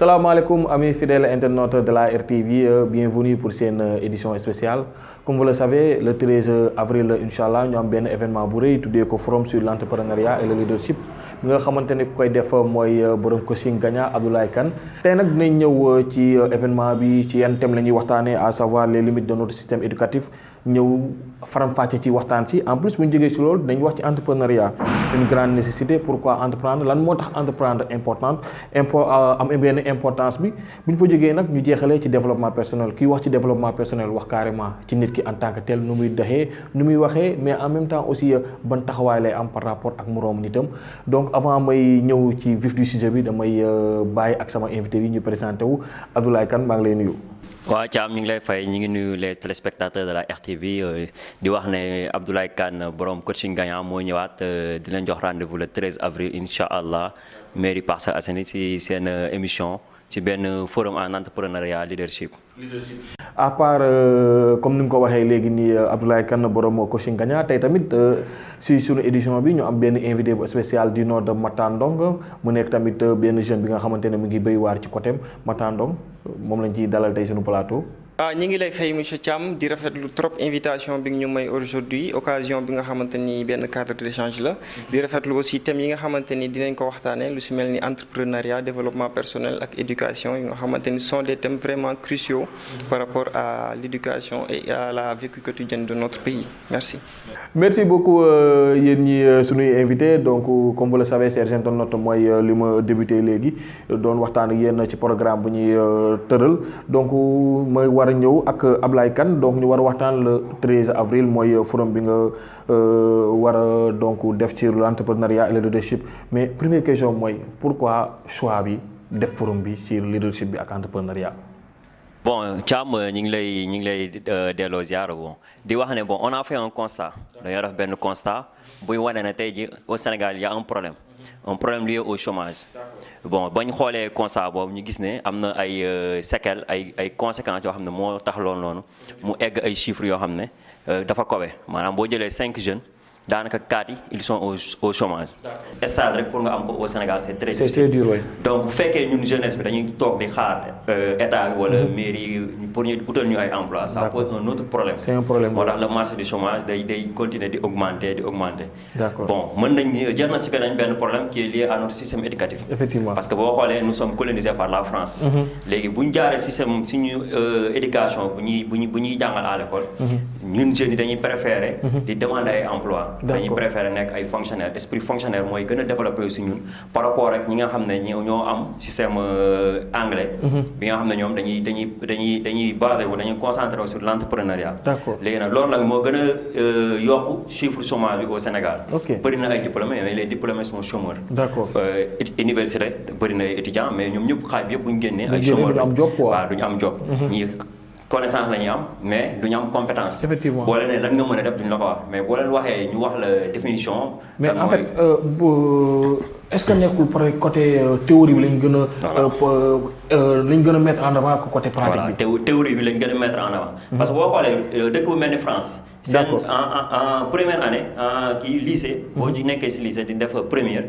Salam alaikum amis fidèles internautes de la RTV, bienvenue pour cette édition spéciale. Comme vous le savez, le 13 avril, Inch'Allah, nous avons un événement bourré, tout le forum sur l'entrepreneuriat et le leadership. Nous avons koy def moy borom coaching gagnant Abdoulaye Kane. Tay nak dinañ ñëw ci événement bi ci yan thème lañuy waxtané à savoir les limites de notre système éducatif. Ñëw faram fàcce ci waxtaan ci en plus bu ñu jógee ci loolu dañ wax ci entrepreneuriat une grande nécessité pourquoi entreprendre lan moo tax entreprendre importante am benn importance bi bu ñu fa jógee nag ñu jeexalee ci développement personnel kii wax ci développement personnel wax carrément ci nit ki en tant que tel nu muy doxee nu muy waxee mais en même temps aussi ban taxawaay lay am par rapport ak moroom nitam donc avant may ñëw ci vif du sujet bi damay bàyyi ak sama invité yi ñu présenté wu Abdoulaye Kane maa ngi lay nuyu. waaw Thiam ñu ngi lay fay ñu ngi nuyu les téléspectateurs de la RTV di wax ne Abdoulaye Kane borom coaching gagnant moo ñëwaat di leen jox rendez-vous le 13 avril incha allah mairie Parcelles Assainies ci seen émission ci benn forum en entrepreneuriat leadership. À part comme ni mu ko waxee léegi nii Abdoulaye Kane borom coaching gagnant tey tamit si suñu édition bi ñu am benn invité spécial du nord de Matandong mu nekk tamit benn jeune bi nga xamante ne mu ngi béy waar ci côté Matandong moom lañ ciy dalal tey suñu plateau. waaw ñu ngi lay fay monsieur Thiam di rafetlu trop invitation bi ñu may aujourd'hui occasion bi nga xamante ni benn cadre d'échange la di rafetlu aussi thèmes yi nga xamante ni dinañ ko waxtaanee lu si mel ni entrepreneuriat développement personnel ak éducation yi nga xamante ni sont des thèmes vraiment cruciaux par rapport à l'éducation et à la vie quotidienne de notre pays merci. Merci beaucoup yéen ñi suñuy invité donc comme vous le savez chers internautes mooy li ma débuté léegi doon waxtaan ak yéen ci programme bu ñuy tëral donc mooy war ñëw ak Abdoulaye Kane donc ñu war a waxtaan le 13 avril mooy forum bi nga war a donc def ci l'entrepreneuriat et le leadership mais première question mooy pourquoi choix bi def forum bi ci leadership bi ak entrepreneuriat. Bon Thiam ñu ngi lay delloo ziar bon di wax ne bon on a fait un constat dañoo def benn constat buy wane ne tey ji au Sénégal il y a un problème lié au chômage. Bon bañ xoolee constat boobu ñu gis ne am na ay séquelles ay conséquences yoo xam ne moo tax loolu noonu mu egg ay chiffres yoo xam ne dafa kowe maanaam boo jëlee 5 jeunes daanaka 4 yi ils sont au chômage. Stage rek pour nga am ko au Sénégal c'est très difficile. C'est dur, oui. Donc bu fekkee ñun jeunesse bi dañuy toog di xaar état bi wala mairie pour ñu utal ñu ay emploi ça pose un autre problème. C'est un problème. moo tax le marché du chômage day continuer di augmenter. D'accord. Bon mën nañ diagnostiquer nañ benn problème qui est lié à notre système éducatif. Effectivement. Parce que boo xoolee nous sommes colonisés par la France. léegi bu ñu jaaree système suñu éducation bu ñuy jàngal à l'école. ñun jeunes yi dañuy préférer di demander ay emploi dañuy préférer nekk ay fonctionnaire esprit fonctionnaire mooy gën a développé si ñun par rapport ak ñi nga xam ne ñoo am système anglais bi nga xam ne ñoom dañuy basé wu dañuy concentré wu sur l'entrepreneuriat. D'accord. léegi nag loolu nag moo gën a yokku chiffre chômage bi au Sénégal. bëri na ay diplômés mais les diplômés sont chômeurs. D'accord. Université bëri na ay étudiants mais ñoom ñëpp xaaj bi yëpp bu ñu génnee ay chômeurs waaw duñu am job ñii connaissance la ñuy am mais duñu am compétence. Effectivement. boo leen ne lan nga mën a def duñu la ko wax mais boo leen waxee ñu wax la définition. mais en fait est-ce que nekkul par côté théorie bi lañ gën a mettre en avant que côté pratique bi. voilà théorie bi lañ gën a mettre en avant. parce que boo xoolee dëkk bu mel ni France. seen en première année kii lycée. boo nekkee si lycée di def première.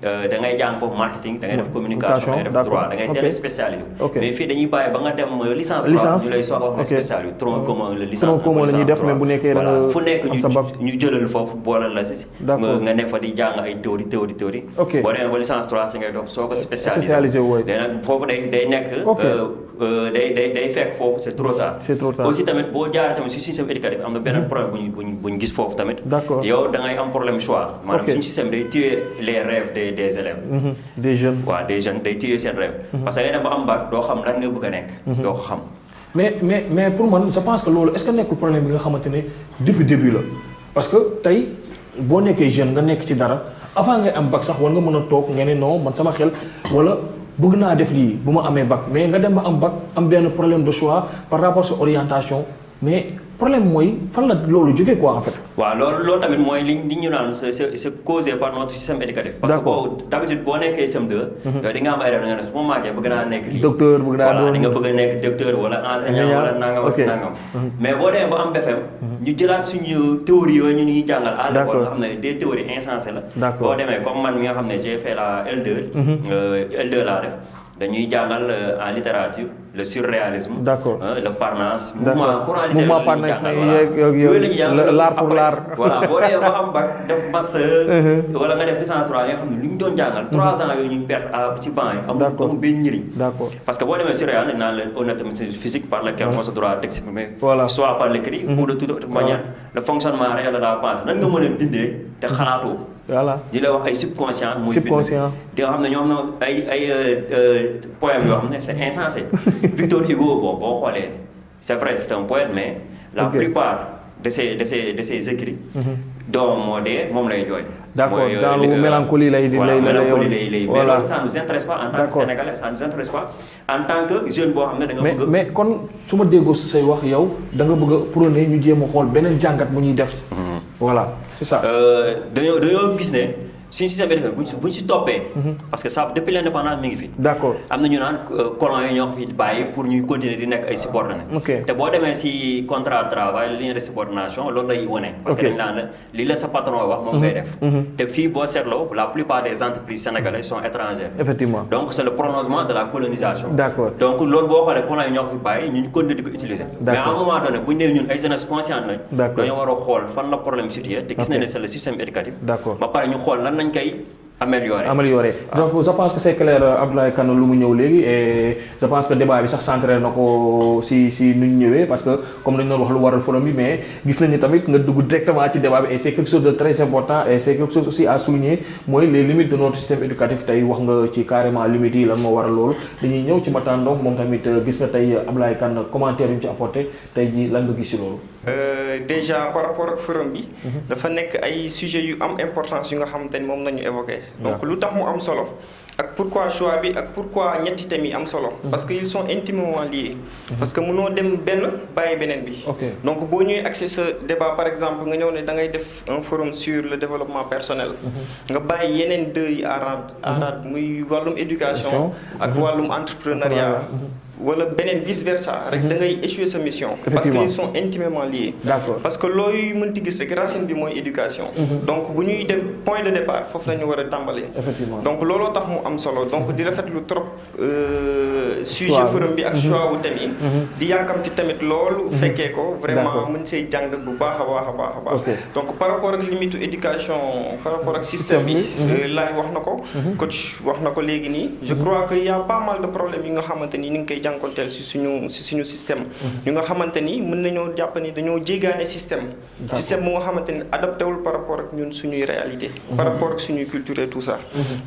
da ngay jàng foofu marketing da ngay def communication da ngay def droit da ngay teel a spécialisé. mais fii dañuy bàyyi ba nga dem licence. ñu lay soog a wax nga spécialisé tronc commun la licence. tronc commun la ñuy def mais bu nekkee da nga fu nekk ñu jëlal foofu boolal la si. nga ne fa di jàng ay théorie. ok boo demee ba licence 3 si ngay dox soo ko spécialisé wooy léegi nag foofu day nekk day fekk foofu c'est trop tard aussi tamit boo jaaree tamit si système éducatif am na beneen problème buñ gis foofu tamit yow da ngay am problème choix maanaam suñu système day tuer les rêves des élèves des jeunes waaw des jeunes day tuer seen rêve parce que ngay dem ba am bac doo xam lan nga bëgg a nekk doo ko xam mais pour man je pense que loolu est-ce que nekkul problème bi nga xamante ne depuis début la parce que tey boo nekkee jeune nga nekk ci dara avant ngay am bac sax war nga mën a toog nga ne non man sama xel wala bëgg naa def lii bu ma amee bac mais nga dem ba am bac am benn problème de choix par rapport sa orientation mais problème mooy fan la loolu jógee quoi en fait. waaw loolu tamit mooy li ñu naan c'est causé par notre système éducatif. parce que boo d'habitude boo nekkee SM2. yow di nga am ay rêve da nga ne su ma màggee bëgg naa nekk lii. docteur bëgg naa voilà di nga bëgg a nekk docteur wala enseignant wala nangam ak nangam. mais boo demee ba am BFM. ñu jëlaat suñu théorie yooyu ñu ñuy jàngal. à l'école nga xam ne des théories insensées la. d'accord boo demee comme man mi nga xam ne j'ai fait la L2. L2 laa def. dañuy jàngal en littérature le surréalisme. D'accord. Le Parnasse. D'accord. courant littéraire la ñuy jàngal yooyu la ñuy jàngal l'art pour l'art. voilà boo dee ba am bac def master. wala nga def licence 3 nga xam ne lu ñu doon jàngal. 3 ans yooyu ñu perte ci banc yi. amul benn njëriñ. D'accord. parce que boo demee surréal dañ naan la honnêteté physique par laquelle on se droit d'exprimer. Voilà. soit par l'écrit ou de toute autre manière. le fonctionnement réel de la pensée nan nga mën a bindee te xalaatoo. voilà di la wax ay subconscient. muy subconscient. di nga xam ne ñoom ñoo ay poèmes yoo xam ne c'est insensé. Victor Hugo boo xoolee c'est vrai c'est un poète mais la plupart de ses écrits. doom moo dee moom lay jooy. d'accord dans le mélancolie lay voilà ça nous intéresse pas en tant que sénégalais ça nous intéresse pas en tant que jeune boo xam ne da nga bëgg. mais kon su ma déggoo si say wax yow da nga bëgg a prôné ñu jéem a xool beneen jàngat bu ñuy def. voilà c'est ça. dañoo gis ne suñu système éducatif buñ si toppee. parce que ça depuis l'indépendance mi ngi fi. d'accord am na ñu naan colons yi ñoo ko fi bàyyi pour ñuy continuer di nekk ay subordonnés. ok te boo demee si contrat de travail lien de subordination loolu lay wane. parce que dañ naan la li la sa patron wax moom ngay def. te fii boo seetloo la plupart des entreprises sénégalaises sont étrangères. effectivement donc c'est le prolongement de la colonisation. d'accord donc loolu boo xoolee colons yi ñoo ko fi bàyyi ñu continuer di ko utiliser. mais à un moment donné bu ñu nee ñun ay jeunesse consciente lañ. d'accord dañoo war a xool fan la problème situé te gis nañ ne c'est le système éducatif. d'accord ba pare ñu xool lan lañ koy améliorer. Donc je pense que c'est clair Abdoulaye Kane lu mu ñëw léegi et je pense que débat bi sax centré na ko si nu ñu ñëwee parce que comme dañu doon wax lu waral forum bi mais gis nañu tamit nga dugg directement ci débat bi et c'est quelque chose de très important et c'est quelque chose aussi à souligner mooy les limites de notre système éducatif tey wax nga ci carrément limites yi lan moo waral loolu dañuy ñëw ci Mataan donc moom tamit gis nga tey Abdoulaye Kane commentaire yu ñu ci apporté tey jii lan nga gis ci loolu. Déjà par rapport ak forum bi. dafa nekk ay sujets yu am importance yu nga xamante ni moom nañu évoqué. donc lu tax mu am solo ak pourquoi choix bi ak pourquoi ñetti thèmes yi am solo. parce que ils sont intimement liés. parce que mënoo dem benn bàyyi beneen bi. donc boo ñëwee accès sa débat par exemple nga ñëw ne da ngay def un forum sur le développement personnel. nga bàyyi yeneen deux yi aaraat muy wàllum éducation. ak wàllum entrepreneuriat. wala beneen vice versa rek da ngay échouer sa mission. parce que ils sont intimement liés. d'accord parce que looy mënti gis rek racine bi mooy éducation. donc bu ñuy dem point de départ foofu la ñu war a tàmbalee. effectivement donc looloo tax mu am solo donc di rafetlu trop sujet forum bi ak choix wu thème yi. di yàkkamti tamit loolu. fekkee ko vraiment mën see jàng bu baax a baax. donc par rapport ak limite éducation par rapport ak système bi. laay wax na ko. coach wax na ko léegi nii. je crois que y a pas mal de problèmes yi nga xamante ni ni ngi koy jànkonteel si suñu système. yu nga xamante ni mën nañoo jàpp ni dañoo jéggaane système. système bu nga xamante ni adapté wul par rapport ak ñun suñuy réalité. par rapport ak suñuy culture et tout ça.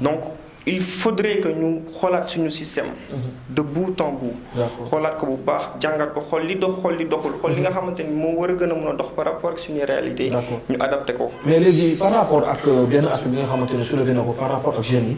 donc il faudrait que ñu xoolaat suñu système. de bout en bout. xoolaat ko bu baax jàngat ko xool li dox xool li doxul xool li nga xamante ni moo war a gën a mën a dox par rapport ak suñuy réalité. ñu adapté ko. mais léegi par rapport ak benn aspect bi nga xamante ni soulevé na ko par rapport ak jeunes yi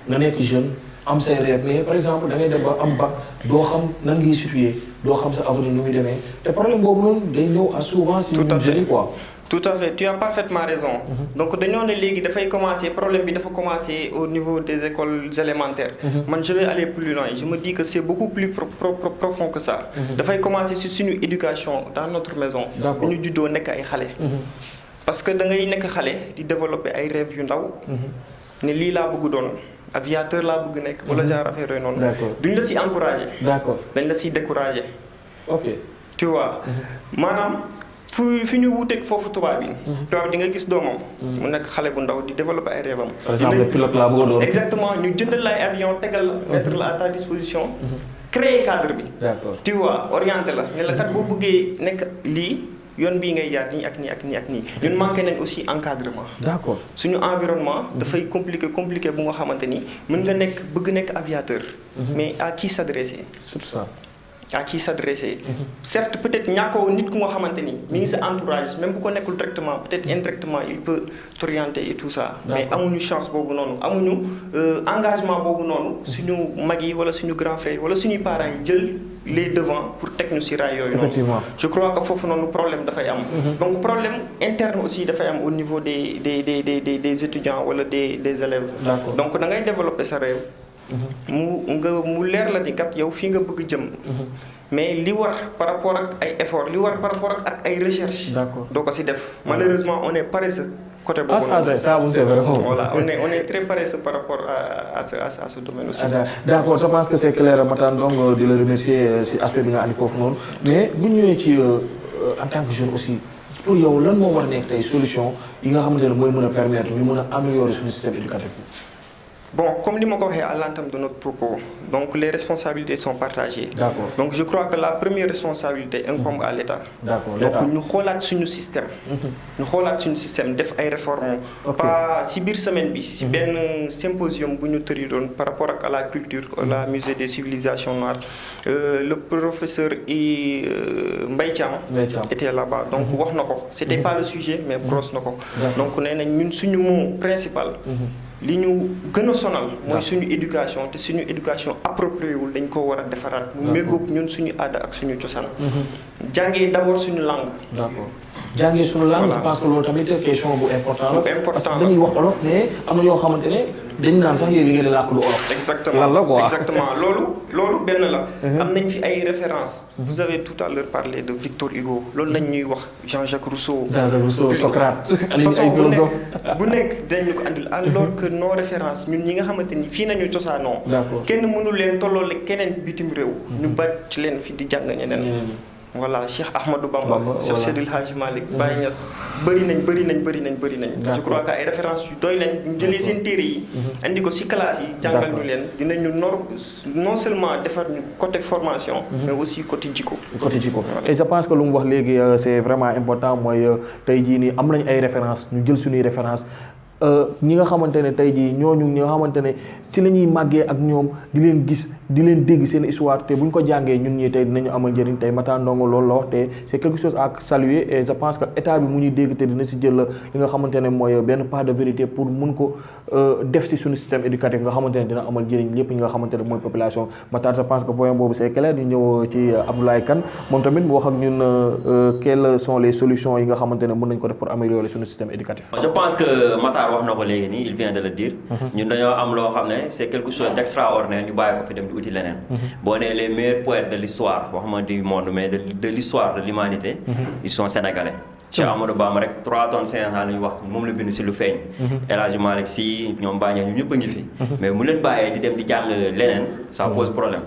nga nekk jeune. am say rêve mais par exemple da ngay dem ba am bac doo xam nan ngay situer doo xam sa avenir nu muy demee te problème boobu noonu day ñëw à souvent si ñun jeunes quoi. tout à fait tu as parfaitement raison. donc dañoo ne léegi dafay commencer problème bi dafa commencer au niveau des écoles élémentaires. man je vais aller plus loin je me dis que c'est beaucoup plus profond que ça. dafay commencer si suñu éducation dans notre maison. bu ñu juddoo nekk ay xale. parce que da ngay nekk xale di développer ay rêves yu ndaw. ne lii laa bëgg doon. aviateur laa bëgg nekk wala genre affaire yooyu noonu. duñ la si encourager. d'accord dañ la si décourager. ok tu vois. maanaam fi ñu wuuteeg foofu tubaab bi. tubaab bi di nga gis doomam. mu nekk xale bu ndaw di développer ay rêvam. par exemple pilote laa bëgg a doon. exactement ñu jëndal la ay avion tegal la. mettre la à ta disposition. créer cadre bi. d'accord tu vois orienté la ne la kat boo bëggee nekk lii. yoon bii ngay jaar nii ak nii ak nii ak nii ñun manqué nañ aussi encadrement. d'accord suñu environnement. dafay compliqué bu nga xamante ni mën nga nekk bëgg nekk aviateur. mais à qui s'adresser. surtout ça. à qui s'adresser. certes peut-être ñàkkoo nit ku nga xamante ni mi ngi sa entourage même bu ko nekkul directement peut-être indirectement il peut t'orienter et tout ça. mais amuñu chance boobu noonu amuñu engagement boobu noonu. suñu mag yi wala suñu grand frère wala suñuy parents yi jël. les devants pour teg ñu si raay yooyu noonu. je crois que foofu noonu problème dafay am. donc problème interne aussi dafay am au niveau des étudiants wala des élèves. donc da ngay développer sa rêve. mu leer la di kat yow fii nga bëgg jëm. mais li war par rapport ak ay effort li war par rapport ak ay recherche. doo ko si def malheureusement on est paresseux. côté boobu. Ça vous c'est vraiment. Voilà, on est très paresseux par rapport à ce domaine aussi. D'accord, je pense que c'est clair Matar donc di la remercier si aspect bi nga andi foofu noonu mais bu ñu ñëwee ci en tant que jeune aussi pour yow lan moo war a nekk tey solution yi nga xamante ne mooy mën a permettre ñu mën a améliorer suñu système éducatif bi. Bon, comme nous l'avons dit à l'entame de notre propos, donc les responsabilités sont partagées. D'accord. Donc je crois que la première responsabilité incombe à l'État. D'accord. Donc nous regardons sur nos systèmes. Nous regardons sur nos systèmes, nous faisons des réformes. Pas si bir semaine bi, si ben symposium bu ñu tëridoon par rapport à la culture, à la musée des civilisations noires, le professeur Mbaye Thiam était là-bas. Donc wax nako, c'était pas le sujet mais brosse nako. Donc nee nañ ñun suñu mot principal. li ñu gën a sonal mooy suñu éducation te suñu éducation appropriée wul dañ ko war a defaraat mu méngoog ñun suñu aada ak suñu cosaan jàngee d'abord suñu langue. D'accord jàngee suñu langue je pense que loolu tamit question bu important la parce que dañuy wax olof mais am na yoo xamante ne dañ naan sax yéen li ngeen di làkk lu olof. exactement lan la quoi exactement loolu benn la. am nañ fi ay références. vous avez tout à l'heure parlé de Victor Hugo loolu nañ ñuy wax Jean-Jacques Rousseau. Socrate. façon bu nekk dañ ñu ko andil alors que nos références ñun ñi nga xamante ni fii nañu cosaanoo. kenn mënu leen tolloole keneen bitim réew. ñu bàcc leen fi di jàng ñeneen. voilà Cheikh Ahmadou Bamba Cheikh Seydil Hadji Malick Baye Niass bëri nañ je crois que ay références yu doy lañ ñu jëlee seen téere yi andi ko ci classe yi jàngal ñu leen dinañu non seulement defar ñu côté formation mais aussi côté jikko et je pense que lu mu wax léegi c'est vraiment important mooy tey jii nii am nañ ay références ñu jël suñuy références ñi nga xamante ne tey jii ñooñu ñi nga xamante ne ci la ñuy màggee ak ñoom di leen gis di leen dégg seen histoire te bu ñu ko jàngee ñun ñii tey dinañu amal njëriñ tey Matar Ndongo loolu la wax te c'est quelque chose à saluer et je pense que état bi mu ñuy dégg te dina si jël li nga xamante ne mooy benn part de vérité pour mun ko def si suñu système éducatif nga xamante ne dina amal njëriñ lépp ñi nga xamante ne mooy population Matar je pense que point boobu c'est clair ñu ñëw ci Abdoulaye Kane moom tamit mu wax ak ñun quelles sont les solutions yi nga xamante ne mën nañ ko def pour améliorer suñu système éducatif. Je pense que Matar wax na ko léegi nii il vient de le dire. ñun dañoo am loo xam ne c'est quelque chose d'extraordinaire ñu bàyyi ko fi dem di uti leneen. boo nee les meilleurs poètes de l'histoire waxuma du monde mais de l'histoire de l'humanité ils sont sénégalais. Cheikh Amadou Bamba rek 3 tonnes 500 la ñu wax moom la bind si lu feeñ. El Hadji Malick Sy ñoom Baña ñu ñëpp a ngi fi. mais mu leen bàyyee di dem di jàng leneen ça pose problème.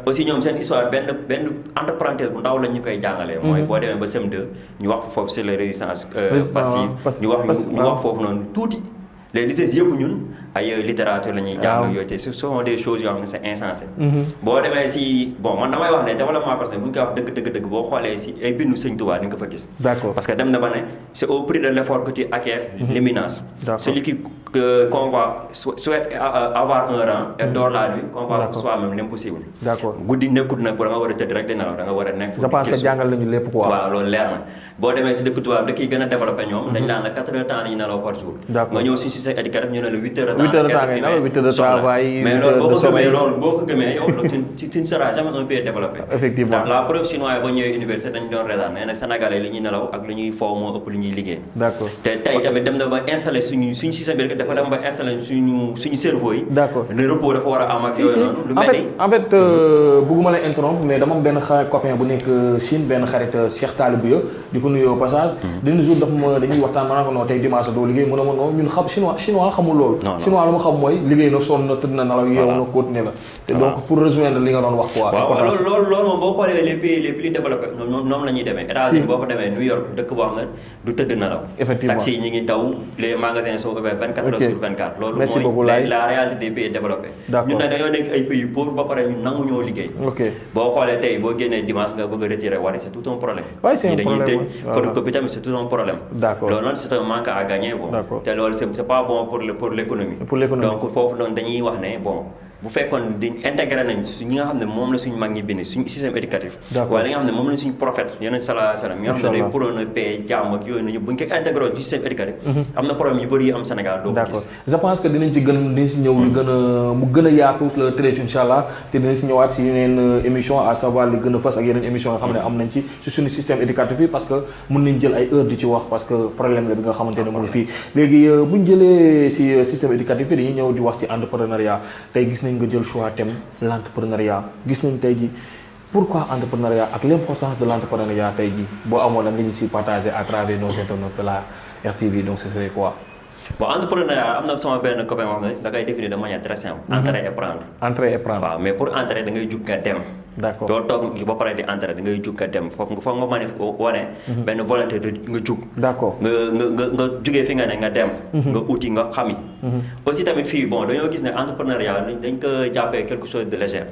aussi ñoom seen histoire benn entre parenthèse bu ndaw lañ ñu koy jàngalee. mooy boo demee ba CM2 ñu wax foofu sur les résistances passives ñu wax foofu noonu tuuti. les lycées yëpp ñun ay littérature la ñuy jàng yooyu te ce sont des choses yoo xam ne c'est insensé. boo demee si bon man damay wax ne développement personnel bu ñu koy wax dëgg boo xoolee si ay bindu Sëñ Tuubaa di nga ko fa gis. D'accord. parce que dem na ba ne c'est au prix de l'effort que tu acquiers l'éminence. Celui qui souhaite avoir un rang et dort la nuit combat pour soi-même l'impossible. D'accord. guddi nekkut nag pour nga war a tëdd rek di nelaw da nga war a nekk. je pense que jàngal nañu lépp quoi. waaw loolu leer na boo demee si dëkk tubaab dëkk yi gën a développé ñoom dañ naan la 4 heures temps la ñu nelaw par jour. nga ñëw si sa éducatif ñu ne la 8 heures de temps. 8 heures de temps ngay nelaw 8 heures de travail. mais loolu boo ko gëmee yow tu ne seras jamais un pays développé. effectivement la preuve chinois ba ñëwee université dañ doon reetaan nee na sénégalais li ñuy nelaw ak li ñuy foo moo ëpp li ñuy liggéey. d'accord te tey tamit dem na ba installé suñu système bi dafa dem ba installé suñu cerveau yi. d'accord le repos dafa war a am ak yooyu noonu. lu mel ni en fait bëgguma la interrompre mais dama am benn copain bu nekk Chine benn xarit Cheikh Talibou yo di ko nuyoo passage. benn jour dañuy waxtaan maanaam non tey dimanche doo liggéey mu ne ma non ñun xam chinois xamul loolu. chinois lu ma xam mooy liggéey na sonn na tëdd na nelaw yeewu na continuer la. te donc pour rejoindre li nga doon wax quoi. waaw loolu moom boo xoolee les pays les plus développés ñoom la ñuy demee. États-Unis boo fa demee New York dëkk boo xam ne du tëdd nelaw. effectivement taxi yi ñi ngi daw les magasins sont ouverts 24 heures sur 24. loolu mooy la réalité des pays développés. ñun nag dañoo nekk ay pays pauvres ba pare ñu nangu ñoo liggéey. boo xoolee tey boo génnee dimanche nga bëgg a retirer wari c'est tout un problème. waaye c'est un problème dañuy tëj photocopie tamit c'est tout un problème. d'accord loolu noonu c'est un manque à gagner bon. te loolu c'est pas bon pour l'économie. donc foofu noonu dañuy wax ne bon. bu fekkoon di intégré nañ ñi nga xam ne moom la suñu mag ñi bind suñu système éducatif. waaye li nga xam ne moom la suñu prophète yeneen sallallahu alayhi wa sallam. nga xam ne day prôné paix jàmm ak yooyu nañu bu ñu ko intégré ci système éducatif. am na problème yu bëri yu am Sénégal doo ko gis. d'accord je pense que dinañ si ñëw lu gën a mu gën a yaatu le 13 incha allah te dinañ si ñëwaat si yeneen émission à savoir li gën a fës ak yeneen émission yoo xam ne am nañ ci suñu système éducatif yi parce que mën nañ jël ay heures di ci wax parce que problème la bi nga xamante ne mu ngi fii léegi bu ñu jëlee si système éducatif yi dañuy ñëw di wax ci entrepreneuriat tey gis nañ nga jël choix thème l'entrepreneuriat gis nañ tey ji pourquoi entrepreneuriat ak l'importance de l'entrepreneuriat tey ji boo amoon la nga ñu ci partager à travers nos internautes de la RTV donc ce serait quoi? Bon, entrepreneuriat, am na sama benn copain wax da koy définir de manière très simple. Entrer et prendre. Entrer et prendre. waaw mais pour entrer da ngay jug nga dem. D'accord doo toog ba pare di entrer da ngay jug nga dem foog nga mën a wane. benn volonté de nga jug. D'accord nga jugee fi nga ne nga dem. nga uti nga xami. aussi tamit fii bon dañoo gis ne entrepreneuriat dañ ko jàppee quelque chose de léger.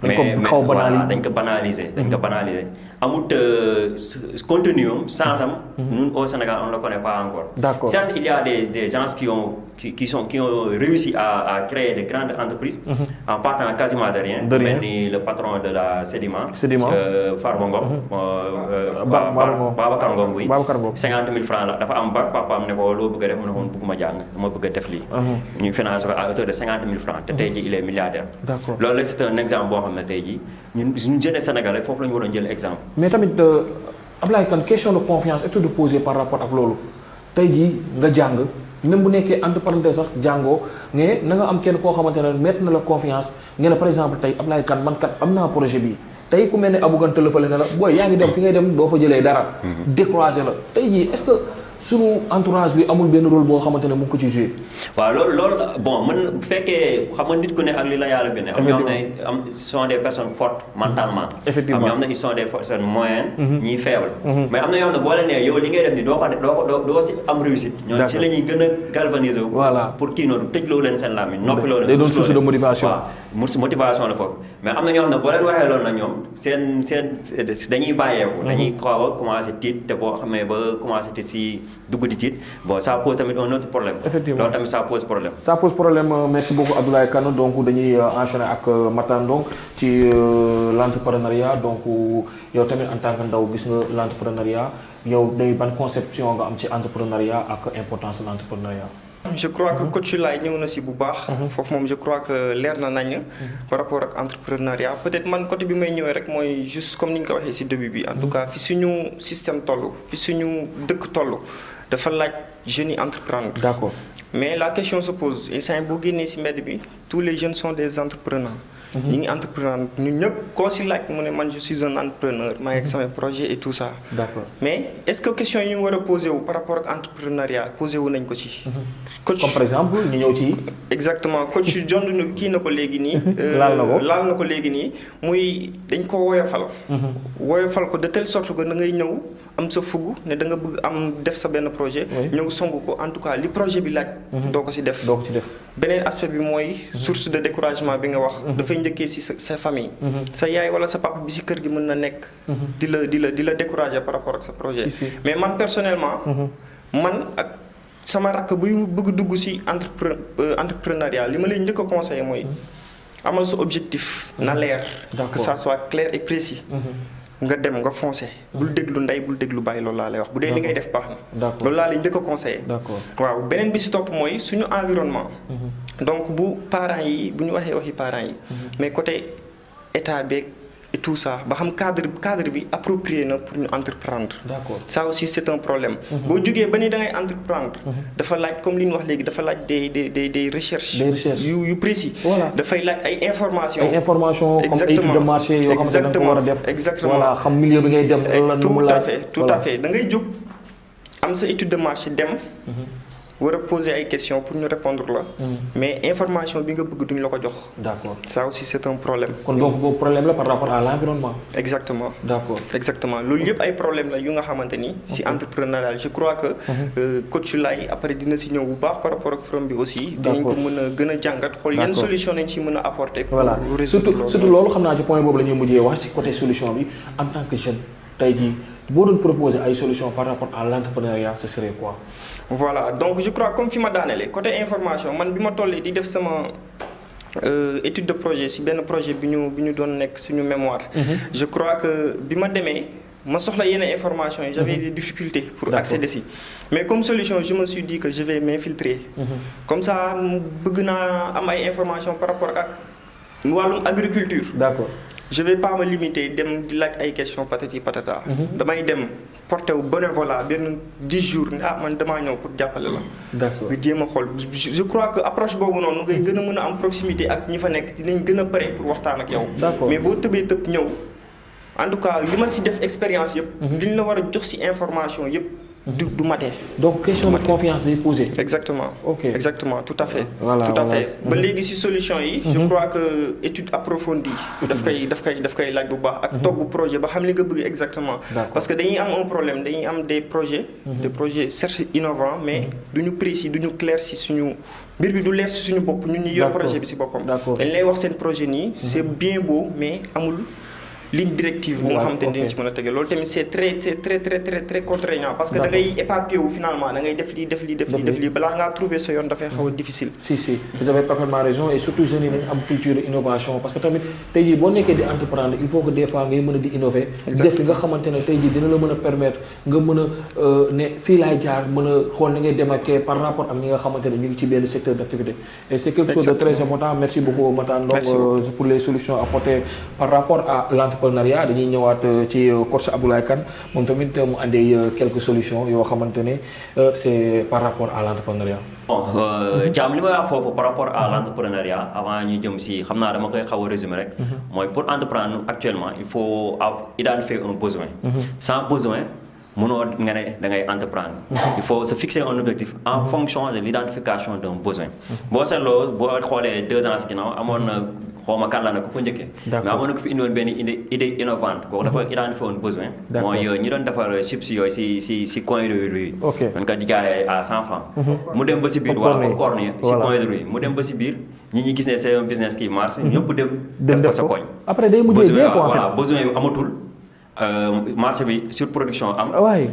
mais voilà dañ ko banaliser. amut contenu am sans am. ñun au Sénégal on ne le connaît pas encore. D'accord certes il y a des gens qui ont réussi à créer de grandes entreprises. en partant quasiment de rien. mel ni le patron de la Sedima. Farba Ngom. Babacar Ngom oui. 50 000 francs la dafa am bac papaam ne ko loo bëgg a def mu ne ko bëgguma jàng dama bëgg a def lii. ñu financé ko à hauteur de 50 000 francs te tey jii il est milliardaire. D'accord loolu rek c'est un exemple boo xam ne tey jii ñun jeunes sénégalais foofu la ñu waroon jël exemple. mais tamit Ablaye Kane question de confiance est de poser par rapport ak loolu tey jii nga jàng même bu nekkee entre parenthèses sax jàngoo mais na nga am kenn koo xamante ne mettre na la confiance nga ne par exemple tey Ablaye Kane man kat am naa projet bii tey ku mel ne Abou Kane tëlëfale ne la booy yaa ngi dem fi ngay dem doo fa jëlee dara. décroiser la tey jii est-ce que sunu entourage bi amul benn rôle boo xamante ne mu ngi ko ci joué. waaw loolu bon man bu fekkee xam nga nit ku ne ak li la yàlla bi ne. am ñoo xam ne sont des personnes fortes mentalement. effectivement am ñoo xam ne ils sont des personnes moyennes. ñii faibles. mais am na ñoo xam ne boo leen nee yow li ngay def ni doo si am réussite. ñoom si la ñuy gën a galvaniser wu. voilà pour kii noonu tëjloo leen seen làmmiñ noppiloo leen. day doon source de motivation. waaw motivation la foofu mais am na ñoo xam ne boo leen waxee loolu nag ñoom seen dañuy bàyyeeku. dañuy xaw a commencé tiit te boo xamee ba commencé tiit si dugg di tiit bon ça pose tamit un autre problème. effectivement loolu tamit ça pose problème. ça pose problème merci beaucoup Abdoulaye Kane donc dañuy enchaîner ak Matane donc ci l'entrepreneuriat donc yow tamit en tant que ndaw gis nga l'entrepreneuriat yow day ban conception nga am ci entrepreneuriat ak importance de l'entrepreneuriat. je crois que coach Laye ñëw na si bu baax. foofu moom je crois que leer na nañ par rapport ak entrepreneuriat peut-être man côté bi may ñëwee rek mooy juste comme ni ñu ko waxee si début bi en tout cas fi suñu système toll fi suñu dëkk toll dafa laaj jeunes yi entreprendre. d'accord mais la question se pose instant boo génnee si mbedd bi tous les jeunes sont des entrepreneurs. ñi ngi entrepreneur ñun ñëpp koo si laaj mu ne man je suis un entrepreneur maa ngi ak samay projet et tout ça. d'accord mais est-ce que question yi ñu war a posé wu par rapport ak entrepreneuriat posé wu nañ ko ci. coach comme par exemple ñu ñëw ci. exactement coach John kii na ko léegi nii. laal na ko léegi nii muy dañ ko woyofal. woyofal ko de telle sorte que da ngay ñëw am sa fugg ne da nga bëgg am def sa benn projet. ñëw song ko en tout cas li projet bi laaj. doo ko si def. beneen aspect bi mooy source de découragement bi nga wax. dafay njëkkee si sa famille. sa yaay wala sa papa bi si kër gi mën na nekk. di la décourager par rapport ak sa projet. mais man personnellement. man ak sama rakk buy bëgg dugg si entrepreneuriat li ma lay njëkk a conseiller mooy. amal sa objectif. na leer. que ça soit clair et précis. nga dem nga foncé bul déglu ndey bul déglu bàyyi loolu laa lay wax bu dee li ngay def baax na. loolu laa lay njëkk a conseillé. waaw beneen bi si topp mooy suñu environnement. donc bu parents yi bu ñu waxi parents yi. mais côté état beeg et tout ça ba xam cadre bi approprié na pour ñu entreprendre. d'accord ça aussi c'est un problème. boo jógee ba ni da ngay entreprendre. dafa laaj comme li ñu wax léegi dafa laaj des recherches. yu précis. dafay laaj ay informations. comme étude de marché yoo xam ne da nga ko war a def. exactement voilà xam milieu bi ngay dem. tout à fait da ngay jóg am sa étude de marché dem. war a poser ay questions pour ñu répondre la. mais information bi nga bëgg duñ la ko jox. d'accord ça aussi c'est un problème. kon donc boobu problème la par rapport à l'environnement. exactement. d'accord exactement loolu yëpp ay problème la yu nga xamante ni. si entrepreneuriat je crois que. coach Laye après dina si ñëw bu baax par rapport ak forum bi aussi. dinañ ko mën a gën a jàngat xool yan solution nañ ci mën a apporter. voilà surtout loolu xam naa ci point boobu la ñuy mujjee wax ci côté solution bi en tant que jeune tey jii boo doon proposer ay solutions par rapport à l'entrepreneuriat ce serait quoi. voilà donc je crois comme fi ma daanelee côté information man bi ma tollee di def sama étude de projet si benn projet bi ñu doon nekk suñu mémoire. je crois que bi ma demee ma soxla yenn information yi j'avais des difficultés pour accéder si mais comme solution je me suis dit que je vais m'infiltrer. comme ça bëgg naa am ay information par rapport ak wàllum agriculture. d'accord je vais pas me limiter dem di laaj ay questions patati patata. damay dem porté wu bénévolat benn 10 jours man damaa ñëw pour jàppale la. d'accord nga jéem a xool je crois que approche boobu noonu ngay gën a mën a am proximité ak ñi fa nekk dinañ gën a pare pour waxtaan ak yow. d'accord mais boo tëbee ñëw en tout cas li ma si def expérience yëpp. li ñu la war a jox si information yëpp du maté. Donc question de confiance day poser. Exactement. Ok. Exactement, tout à fait. Voilà, tout à voilà. fait. ba léegi ci solution yi. je crois que étude approfondie. daf koy laaj bu baax ak togg projet ba xam li nga bëgg exactement. Parce que dañuy am un problème dañuy am des projets. des projets certes innovants mais duñu précis duñu clair ci suñu. mbir bi du leer ci suñu bopp ñun ñu yor projet bi ci boppam. dañ lay wax seen projet nii. c'est bien beau mais amul. ligne directive bu nga xamante ni dinañ ci mën a tege loolu tamit c'est très contraignant parce que da ngay éparpillé wu finalement da ngay def lii balaa ngaa trouver sa yoon dafay xaw a difficile. si vous avez parfaitement raison et surtout jeunes yi nañ am culture innovation parce que tamit tey jii boo nekkee di entreprendre il faut que des fois ngay mën a di innover. def li nga xamante ne tey jii dina la mën a permettre nga mën a ne fii laay jaar mën a xool ni ngay démarquer par rapport ak ñi nga xamante ne ñu ngi ci benn secteur d'activité et c'est quelque chose de très important merci beaucoup Matar Ndong pour les solutions apportées par rapport à l'entrepreneuriat dañuy ñëwaat ci coach Abdoulaye Kane moom tamit mu andi quelques solutions yoo xamante ne c'est par rapport à l'entrepreneuriat. Bon Thiam li may wax foofu par rapport à l'entrepreneuriat avant ñu jëm si xam naa dama koy xaw a résumer rek. mooy pour entreprendre actuellement il faut identifier un besoin. sans besoin mënoo nga ne da ngay entreprendre. il faut se fixer un objectif en fonction de l'identification d'un besoin. boo seetloo boo xoolee 2 ans si ginnaaw amoon na xawma kan la na ku ko njëkkee. mais amoon na ko fi indiwoon benn idée innovante kooku dafa identifier un besoin. mooy ñi doon defar chips yooyu si coin de rue yi. dañ ko di jaayee à 100 francs. mu dem ba si biir wala corne yi si coin de rue yi mu dem ba si biir ñi gis ne c'est un business qui marche ñëpp dem def ko sa koñ. après day mujjee bien quoi voilà besoin yu amatul. marché bi surproduction am.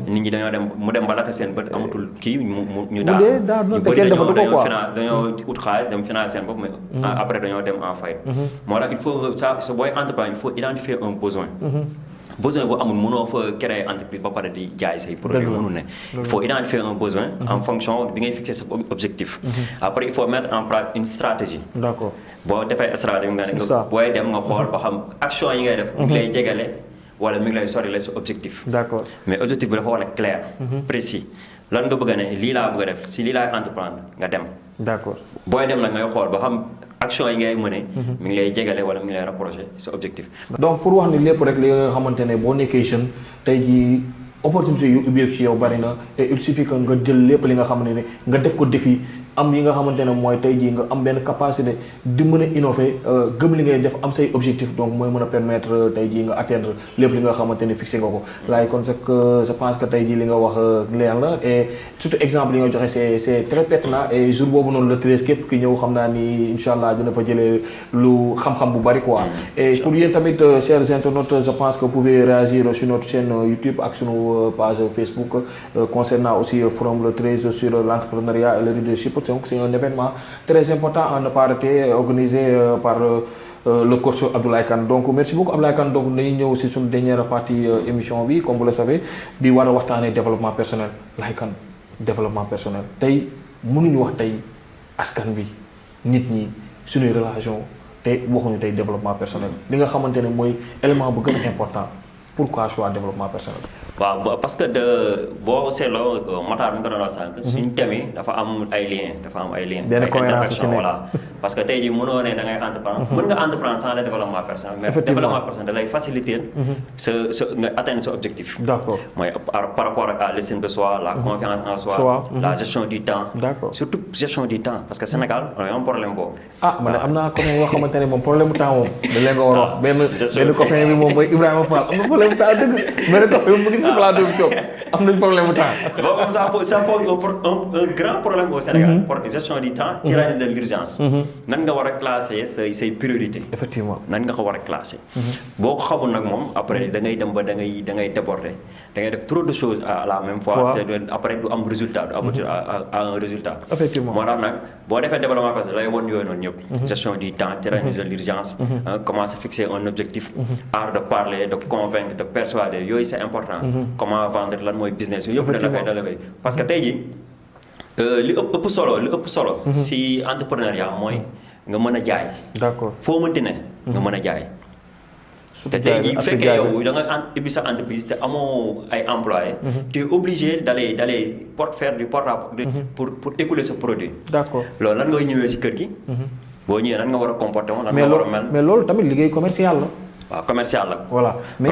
nit ñi dañoo dem mu dem ba laata seen bët amatul kii ñu daal ñu bëri dañoo ut xaalis dem financer seen bopp mais après dañoo dem en faillite. moo tax il faut ça booy entreprendre il faut identifier un besoin. besoin boo amul mënoo fa créer entreprise ba pare di jaay say produits mënul ne. il faut identifier un besoin en fonction bi ngay fixer sa objectif. après il faut mettre en place une stratégie. d'accord boo defee stratégie nga ne booy dem nga xool ba xam action yi ngay def. ngi lay jegale. wala mi ngi lay sori la sa objectif. d'accord mais objectif bi dafa war a clair. précis lan nga bëgg a ne lii laa bëgg a def si lii laay entreprendre nga dem. d'accord booy dem nag ngay xool ba xam action yi ngay mëne. mi ngi lay jegale wala mi ngi lay rapprocher sa objectif. donc pour wax ni lépp rek li nga xamante ne boo nekkee jeune tey jii opportunité yu ubbeeku ci yow bari na et il suffit que nga jël lépp li nga xamante ne nga def ko défi. am yi nga xamante ne mooy tey jii nga am benn capacité di mën a innover gëm li ngay def am say objectif donc mooy mën a permettre tey jii nga atteindre lépp li nga xamante ne fixé nga ko laay kon je pense que tey jii li nga wax leer la et surtout exemple yi nga joxe c'est très pertinent et jour boobu noonu le 13 képp ki ñëw xam naa ni incha allah dina fa jëlee lu xam-xam bu bari quoi et pour yéen tamit chers internautes je pense que vous pouvez réagir sur notre chaîne YouTube ak sunu page Facebook concernant aussi forum le 13 sur l'entrepreneuriat et le leadership. Donc c'est un événement très important à ne pas rater organisé par le coach Abdoulaye Kane donc merci beaucoup Abdoulaye Kane donc dañuy ñëw ci suñu dernière partie émission bi comme vous le savez di war a waxtaanee développement personnel Abdoulaye Kane développement personnel tey mënuñu wax tey askan bi nit ñi suñuy relation te waxuñu tey développement personnel li nga xamante ne mooy élément bu gën a important pourquoi choix développement personnel. waaw parce que boo seetloo Matar mi nga doon wax sànq. suñu thème yi dafa am ay liens benn cohérence ci nekk voilà parce que tey jii mënoo ne da ngay entreprendre. mën nga entreprendre sans le développement personnel. mais développement personnel da lay faciliter. sa nga atteindre sa objectif. d'accord mooy par rapport à l'estime de soi la confiance en soi. la gestion du temps. d'accord surtout gestion du temps parce que Sénégal on a un problème boobu. man am naa copain yoo xamante ne moom problème mu temps moom. da leen ko war a wax benn copain bi moom mooy Ibrahima Fall am nga problème mu temps dëgg benn copain mu ngi si plateau bi toog am nañ problème mu temps. bon ça pose un grand problème au Sénégal. pour gestion du temps. tyrannie de l'urgence. nan nga war a classer say priorités. effectivement nan nga ko war a classer. boo ko xamul nag moom après da ngay dem ba da ngay déborder da ngay def trop de choses à la même fois. te après du am résultat du aboutir à un résultat. effectivement moo tax nag boo defee développement personnel lay woon yooyu noonu ñëpp. gestion du temps tyrannie de l'urgence. comment se fixer un objectif. art de parler de convaincre de persuader yooyu c'est important. comment vendre lan mooy business yooyu yëpp da la koy parce que tey jii li ëpp solo. si entrepreneuriat mooy nga mën a jaay. d'accord foo mënti ne. nga mën a jaay. te tey jii bu fekkee yow da nga ubbi sa entreprise te amoo ay employés. tu es obligé d'aller faire du porte-à-porte pour écouler ce produit. d'accord loolu lan ngay ñëwee si kër gi. boo ñëwee nan nga war a comporter woon nan nga war a mel. mais loolu tamit liggéey commercial la. waaw commercial la. voilà mais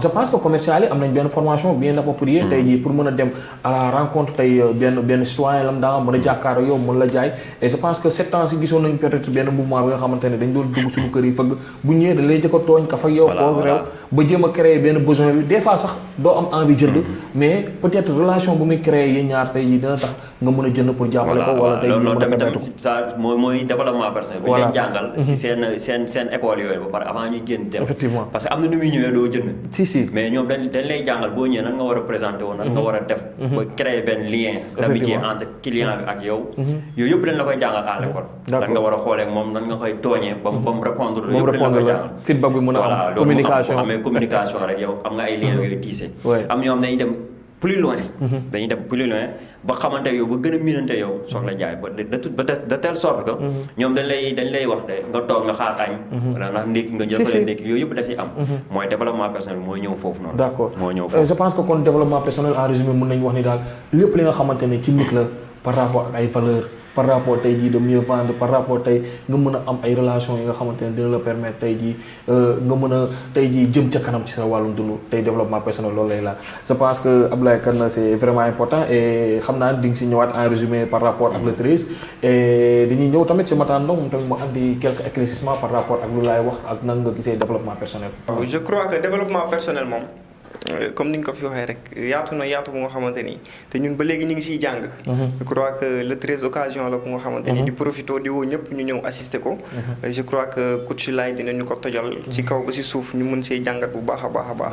je pense que commercial yi am nañ benn formation bien appropriée. tey jii pour mën a dem à la rencontre tey benn citoyen lam daa mën a jàkkaarloo yow mën la jaay et je pense que 7 ans si gisoon nañ peut-être benn mouvement bi nga xamante ne dañ doon dugg suñu kër yi fëgg bu ñëwee da lay jëkk a tooñ ka fa yow. foofu réew ba jéem a créer benn besoin bi des fois sax doo am envie jënd. mais peut-être relation bu muy créer yi ñaar tey jii dina tax nga mën a jënd pour jàppale ko. wala tey jii loolu tamit ça mooy développement personnel. bi leen jàngal si seen école yooyu ba pare avant ñuy génn dem. effectivement parce que am na nu muy ñëwee doo jënd. si mais ñoom dañ lay jàngal boo ñëwee nan nga war a présenter woon nan nga war a def. ba créer benn lien d'amitié entre client bi ak yow. yooyu yëpp dañ la koy jàngal à l'école. nan nga war a xoolee ak moom nan nga koy tooñee ba mu répondre. yëpp dañ la koy jàngal feedback bi mën a am communication amee communication rek yow am nga ay liens yooyu tiise. am ñoom dañuy dem plus loin. dañuy dem plus loin ba xamante yow ba gën a miinante yow soog la jaay ba de telle sorte que. ñoom dañ lay wax de nga toog nga xaar añ. wala ndax ndékki nga jël fa leen ndékki yooyu yëpp da siy am. mooy développement personnel mooy ñëw foofu noonu. d'accord moo ñëw foofu je pense que kon développement personnel en résumé mën nañu wax ni daal lépp li nga xamante ne ci nit la par rapport ak ay valeurs. par rapport tey jii de mieux vendre par rapport tey nga mën a am ay relations yi nga xamante ne dina la permettre tey jii nga mën a tey jii jëm ca kanam ci sa wàllum dund tey développement personnel loolu lay la je pense que Abdoulaye Kane c'est vraiment important et xam naa di nga si ñëwaat en résumé par rapport ak le 13 et dañuy ñëw tamit si Matar Ndong moom tamit mu andi quelques éclaircissements par rapport ak lu laay wax ak nan nga gisee développement personnel. je crois que développement personnel moom. comme ni nga ko fi waxee rek yaatu bu nga xamante ni te ñun ba léegi ñu ngi siy jàng. je crois que le 13 occasion la bu nga xamante ni di profito di woo ñëpp ñu ñëw assister ko. je crois que coach Laye dinañu ko tojal ci kaw ba si suuf ñu mën see jàngat bu baax a baax.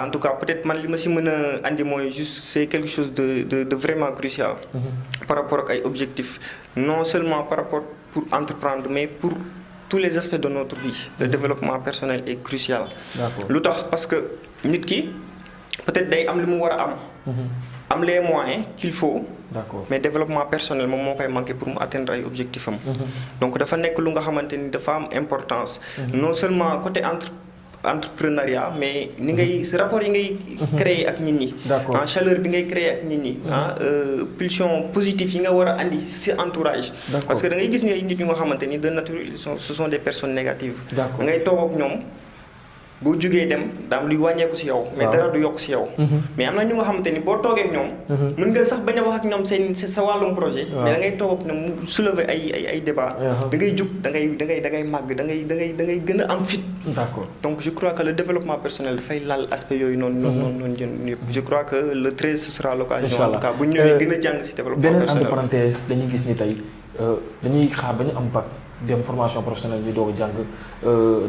en tout cas peut-être man li ma si mën a andi mooy juste c'est quelque chose de vraiment crucial. par rapport ak ay objectifs non seulement par rapport pour entreprendre mais pour tous les aspects de notre vie. Le développement personnel est crucial. lu tax parce que nit ki peut-être day am li mu war a am les moyens qu'il faut. D'accord. Mais développement personnel moom moo koy manqué pour mu atteindre ay objectifs am. Donc dafa nekk lu nga xamante ni dafa am importance. Non seulement côté entrepreneuriat mais ni ngay rapport yi ngay créer ak nit ñi. D'accord. Chaleur bi ngay créer ak nit ñi. Pulsion positive yi nga war a andi ci entourage. Parce que da ngay gis ne nit ñu nga xamante ni de nature ce sont des personnes négatives. Da ngay toog ak ñoom. boo jugee dem daam luy wàññeeku si yow. mais dara du yokk si yow. mais am na ñu nga xamante ni boo toogee ak ñoom. mën nga sax bañ a wax ak ñoom seen sa wàllum projet. mais da ngay toog ak ñoom mu soulever ay débat da ngay jug da ngay màgg da ngay gën a am fit. D'accord. Donc je crois que le développement personnel dafay lal aspect yooyu noonu jën yëpp. Je crois que le 13 ce sera l'occasion en tout cas bu ñu ñëwee gën a jàng si développement personnel. beneen entre parenthèse dañuy gis ni tey dañuy xaar ba ñu am bac dem formation professionnelle ñu doog a jàng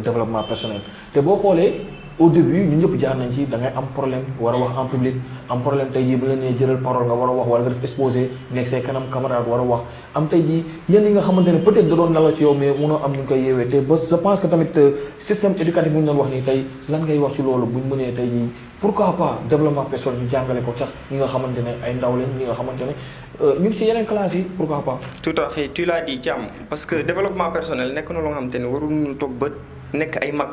développement personnel te boo xoolee au début ñu ñëpp jaar nañ ci da ngay am problème war a wax en public am problème tey jii bu la nee jëlal parole nga war a wax wala nga def exposé nekk say kanam camarade war a wax am tey jii yenn yi nga xamante ne peut-être da doon nalaw ci yow mais mënoo am ñu ngi koy yeewee te ba je pense que tamit système éducatif bu ñu doon wax nii tey lan ngay wax ci loolu buñ mënee tey jii pourquoi pas développement personnel ñu jàngale ko sax ñi nga xamante ne ay ndaw lañ ñi nga xamante ne ñu ngi ci yeneen classes yi pourquoi pas. Tout à fait tu l'as dit Thiam parce que développement personnel nekk na loo xamante ne waruñu toog ba nekk ay mag.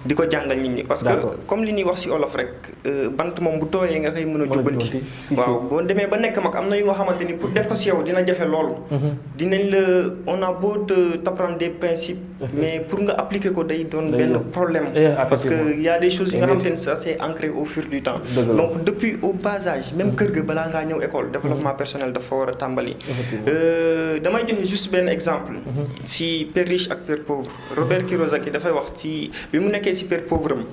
di ko jàngal nit ñi. parce que comme li ñuy wax ci olof rek bant moom bu tooyee nga koy mën a jubbanti. waaw boo demee ba nekk mag am na yu nga xamante ni pour def ko ci yow dina jafe loolu. dinañ la on a beau t'apprendre des principes. mais pour nga appliquer ko day doon benn problème. parce que y a des choses yi nga xamante ni ça c'est ancré au fur du temps. donc depuis au bas âge même kër ga balaa ngaa ñëw école développement personnel dafa war a tàmbali. damay joxe juste benn exemple. ci père riche ak père pauvre Robert Kiyosaki dafay wax ci bi mu nekkee ci père pauvre am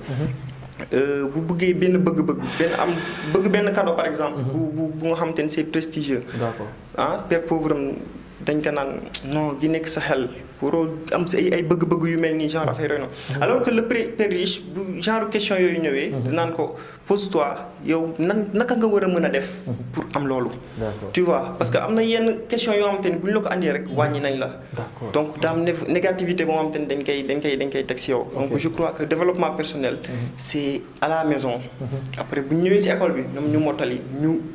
bu bëggee benn bëgg benn cadeau par exemple bu nga xamante ne c'est prestigieux. D'accord. Père pauvre am dañ ko naan non gi nekk sa xel pour am si ay bëgg-bëgg yu mel nii genre affaire yooyu noonu alors que le père riche bu genre question yooyu ñëwee naan ko pose-toi yow naka nga war a mën a def pour am loolu. Tu vois parce que am na yenn question yoo xamante ni bu ñu la ko andee rek wàññi nañ la. Donc daa am négativité boo xamante ni dañ koy teg si yow. Donc je crois que développement personnel c'est à la maison. Après bu ñu ñëwee si école bi ñoom ñu mottali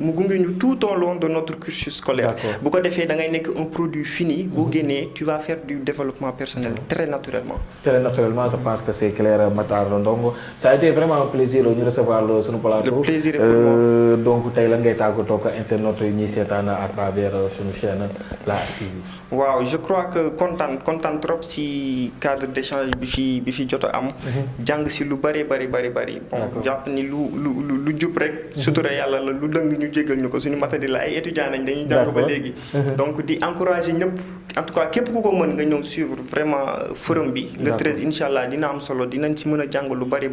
mu gunge ñu tout au long de notre cursus scolaire. Bu ko defee da ngay nekk un produit fini boo génnee tu vas faire du développement personnel très naturellement. Très naturellement, je pense que c'est clair, Matar Ndongo. Ça a été vraiment un plaisir de recevoir sur le plateau. Le plaisir est pour moi. Donc tey lan ngay tàggatoo ak internet yi ñuy seetaan à travers suñu chaîne la TV. waaw je crois que kontaan trop si cadre d'échange bi fi jot a am. jàng si lu bari. bon jàpp ni lu jub rek. sutura yàlla la lu dëng ñu jégal ñu ko suñu matadi la ay étudiants nañ dañuy jàng ba léegi. donc di encourager ñëpp en tout cas képp ku ko mën nga ñëw suivre vraiment forum bi. le 13 incha allah dina am solo dinañ si mën a jàng lu bari.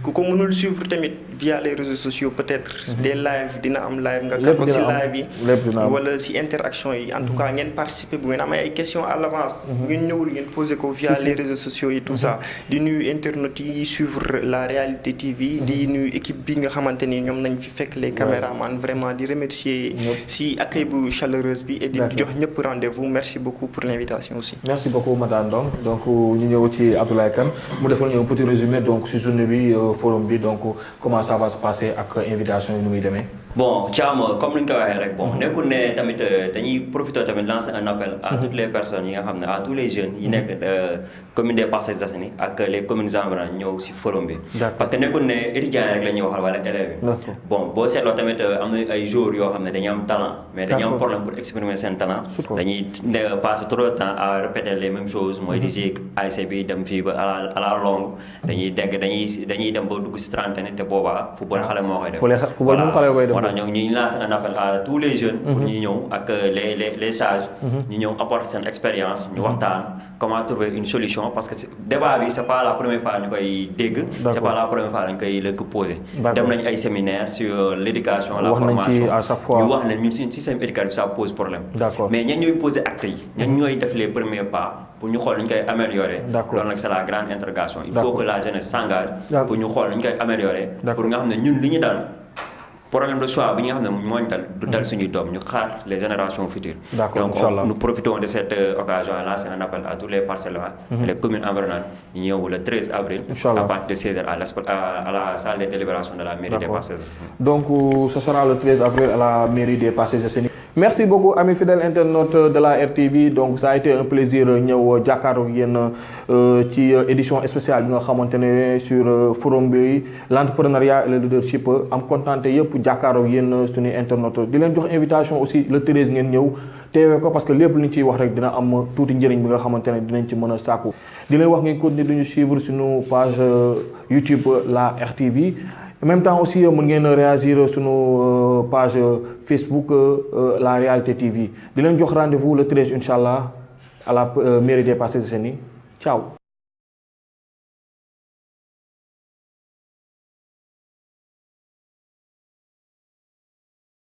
ku ko mënul suivre tamit via les réseaux sociaux peut-être. des live dina am live nga kàr ko si live yi. wala si interaction yi en tout cas ngeen participer bu ngeen amee ay questions à l'avance. bu ngeen ñëwul ngeen poser ko via les réseaux sociaux et tout ça. di nuyu internautes yi suivre la réalité TV. di nuyu équipe bi nga xamante ni ñoom nañ fi fekk les caméramans vraiment di remercier si accueil bu chaleureuse bi et di jox ñëpp rendez-vous merci beaucoup pour l'invitation aussi. merci beaucoup madame Ndong donc ñu ñëw ci Abdoulaye Kane mu defal ñu un petit résumé donc si journée bi forum bi donc comment ça va se passer ak invitation yi nu muy demee. bon Thiam comme ni ñu ko waxee rek bon nekkul ne tamit dañuy profiter tamit lancer un appel à toutes les personnes yi nga xam ne à tous les jeunes yi nekk commune des Parcelles Assainies ak les communes environnantes ñëw si forum bi. parce que nekkul ne étudiants yi rek la ñuy waxal wala élèves yi. bon boo seetloo tamit am na ay joueurs yoo xam ne dañuy am talent. mais dañuy am problème pour exprimer seen talent. dañuy passer trop de temps à répéter les mêmes choses mooy di si ASC bi dem fii ba à la longue dañuy dem ba dugg si trentaine te boobaa football xale moo koy def. football moom xale koy def. voilà ñoo ngi lancer un appel à tous les jeunes. pour ñu ñëw ak les sages. ñu ñëw apporter seen expérience ñu waxtaan comment trouver une solution parce que débat bi c'est pas la première fois ñu koy dégg. c'est pas la première fois ñu koy lëkk poser. dem nañ ay séminaires sur l'éducation la formation à chaque fois ñu wax ne ñun suñu système éducatif ça pose problème. mais ñan ñooy poser actes yi. ñan ñooy def les premiers pas pour ñu xool ñu koy améliorer. loolu nag c'est la grande interrogation. il faut que la jeunesse s'engage. pour ñu xool ñu koy améliorer. pour nga xam ne ñun li ñu dal. problème de choix bi nga xam ne moo ñu dal du dal suñuy doom ñu xaar les générations futures. donc nous profitons de cette occasion à lancer un appel à tous les Parcellois les communes environnantes ñu ñëw le 13 avril à partir de 16h à la salle de délibération de la mairie des Parcelles Assainies. Donc ce sera le 13 avril à la mairie des Parcelles Assainies. Merci beaucoup amis fidèles internautes de la RTV donc ça a été un plaisir ñëw jàkkaarloo ak yéen ci édition spéciale bi nga xamante ne sur forum bi l'entrepreneuriat et le leadership am kontaante yëpp jàkkaarloo ak yéen suñuy internautes di leen jox invitation aussi le 13 ngeen ñëw teewee ko parce que lépp li ñu ciy wax rek dina am tuuti njëriñ bi nga xamante ne dinañ ci mën a sàkku di leen wax ngeen continuer duñu suivre suñu page YouTube la RTV. En même temps aussi mën ngeen réagir sur nos page Facebook la réalité TV di leen jox rendez-vous le 13 inchallah à la mairie des Parcelles Assainies ciao.